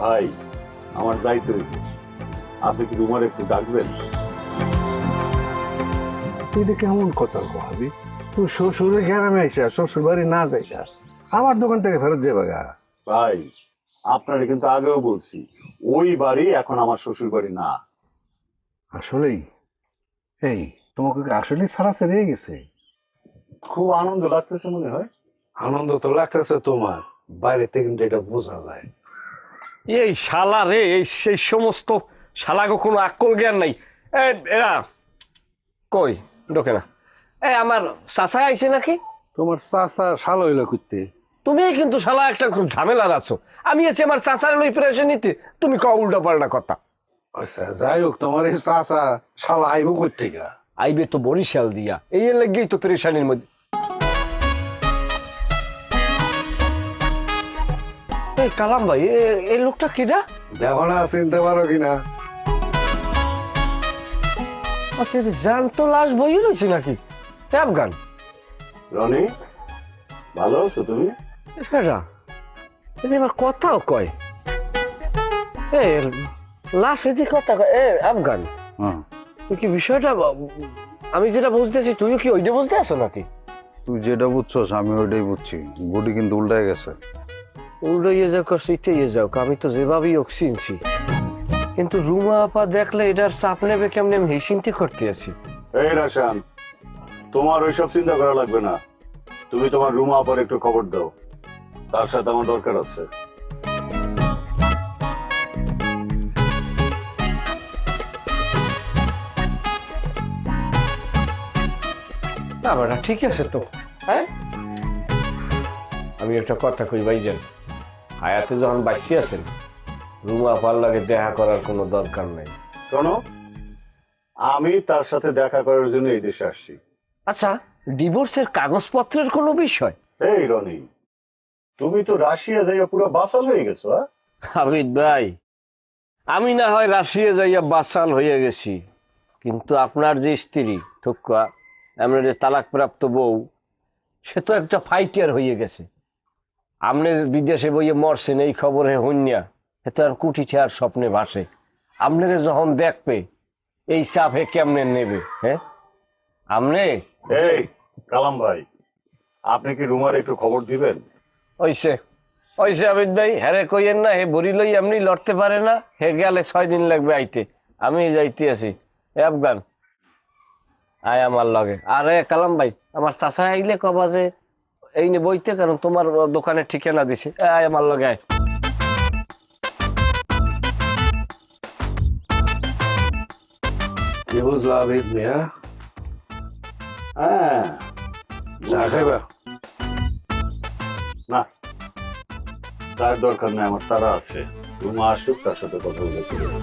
ভাই আমার যাইতে হইবে, আপনি কি রুমার একটু ডাকবেন? এটা কেমন কথা ভাবি? তুই শ্বশুরে গ্রামে আইসা শ্বশুর বাড়ি না যাইসা আমার দোকান থেকে ফেরত যাবে গা। ভাই আপনারে কিন্তু আগেও বলছি, ওই বাড়ি এখন আমার শ্বশুর বাড়ি না। আসলেই এই তোমাকে কি আসলেই ছাড়া ছেড়ে গেছে? খুব আনন্দ লাগতেছে মনে হয়। আনন্দ তো লাগতেছে তোমার, বাইরেতে কিন্তু এটা বোঝা যায়। এই শালা রে, এই সেই সমস্ত শালাগো কোনো আক্কল জ্ঞান নাই। এরা কই ঢোকে না। আমার চাচা আইছে নাকি? তোমার চাচা শাল হইল করতে। তুমি কিন্তু শালা একটা খুব ঝামেলার আছো। আমি আছি আমার চাচার লই প্রেশার নিতে, তুমি ক উল্টা পাল্টা কথা। আচ্ছা যাই হোক, তোমার এই চাচা শালা আইব করতে গা। আইবে তো বরিশাল দিয়া, এই লেগেই তো পেরেশানির মধ্যে। এই কালাম ভাই, এই লোকটা কিটা? দেখো না, চিনতে পারো কিনা? জ্যান্ত লাশ বই রয়েছে নাকি? আফগান রনি, ভালো আছো তুমি? সেটা এদি আবার কথাও কয়। এ লাশ এদি কথা কয়। আফগান, তুই কি বিষয়টা, আমি যেটা বুঝতেছি তুইও কি ওইটা বুঝতে আছো নাকি? তুই যেটা বুঝছস আমি ওইটাই বুঝছি। বডি কিন্তু উল্টায় গেছে। উল্টো ইয়ে যাও শীতে ইয়ে যাও, আমি তো যেভাবেই চিনছি, কিন্তু রুমা আপা দেখলে এটার চাপ নেবে কেমনি, আমি হিসিন্তি করতে আছি। এই রাশান, তোমার ওইসব চিন্তা করা লাগবে না। তুমি তোমার রুমা আপার একটু খবর দাও, তার সাথে আমার দরকার আছে। না বেটা ঠিক আছে তো। হ্যাঁ, আমি একটা কথা কই ভাইজান, হায়াতে যখন বাঁচি আছেন রুমা আপার লাগে দেখা করার কোনো দরকার নেই। শোনো, আমি তার সাথে দেখা করার জন্য এই দেশে আসছি। আচ্ছা, ডিভোর্সের কাগজপত্রের কোনো বিষয়? এই রনি, তুমি তো রাশিয়া যাইয়া পুরো বাসাল হয়ে গেছো। হামিদ ভাই, আমি না হয় রাশিয়া যাইয়া বাসাল হয়ে গেছি, কিন্তু আপনার যে স্ত্রী ঠুকা, আমরা যে তালাকপ্রাপ্ত বউ, সে তো একটা ফাইটার হয়ে গেছে। আপনি বিদেশে বইয়ে মরছেন এই খবরে হইয়া, এ তো আর কুটিছে আর স্বপ্নে ভাসে। আপনারে যখন দেখবে এই চাপে কেমনে নেবে? হ্যাঁ আপনি এই কালাম ভাই, আপনি কি রুমার একটু খবর দিবেন? ওইসে ওইসে আবিদ ভাই, হ্যারে কইয়েন না, হে বড়ি লই এমনি লড়তে পারে না, হে গেলে 6 দিন লাগবে আইতে, আমি যাইতে আছি। আফগান আয় আমার লগে। আরে কালাম ভাই, আমার চাচা আইলে কবা যে এই নে বইতে, কারণ তোমার দোকানে ঠিকানা দিছে। আয় আমার লগে আয়। কি বুঝলো আবিদ মিয়া? হ্যাঁ, চা খাইবা? না, তার দরকার নেই, আমার তারা আছে। রুমা আসুক, তার সাথে কথা বলে চলে যাবো।